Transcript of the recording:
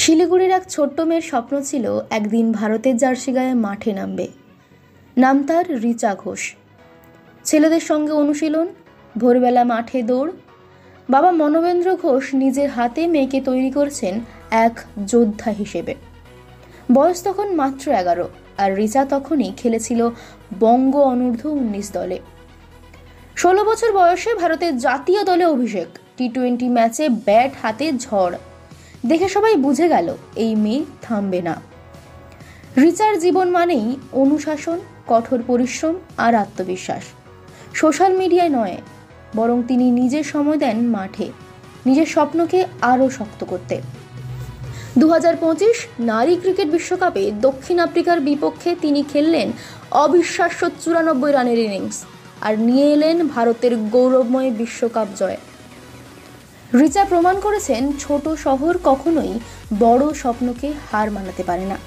শিলিগুড়ির এক ছোট্ট মেয়ের স্বপ্ন ছিল একদিন ভারতের জার্সি গায়ে মাঠে নামবে। নাম তার রিচা ঘোষ। ছেলেদের সঙ্গে অনুশীলন, ভোরবেলা মাঠে দৌড়। বাবা মনোবেন্দ্র ঘোষ নিজের হাতে মেয়েকে তৈরি করছেন এক যোদ্ধা হিসেবে। বয়স তখন মাত্র 11, আর রিচা তখনই খেলেছিল বঙ্গ অনূর্ধ্ব-19 দলে। 16 বছর বয়সে ভারতের জাতীয় দলে অভিষেক। টি-20 ম্যাচে ব্যাট হাতে ঝড় দেখে সবাই বুঝে গেল এই মেয়ে থামবে না। রিচার জীবন মানেই অনুশাসন, কঠোর পরিশ্রম আর আত্মবিশ্বাস। সোশ্যাল মিডিয়ায় নয়, বরং তিনি নিজে সময় দেন মাঠে, নিজের স্বপ্নকে আরও শক্ত করতে। 2025 নারী ক্রিকেট বিশ্বকাপে দক্ষিণ আফ্রিকার বিপক্ষে তিনি খেললেন অবিশ্বাস্য 94 রানের ইনিংস আর নিয়ে এলেন ভারতের গৌরবময় বিশ্বকাপ জয়। রিচা প্রমাণ করেছেন ছোট শহর কখনোই বড় স্বপ্নকে হার মানাতে পারে না।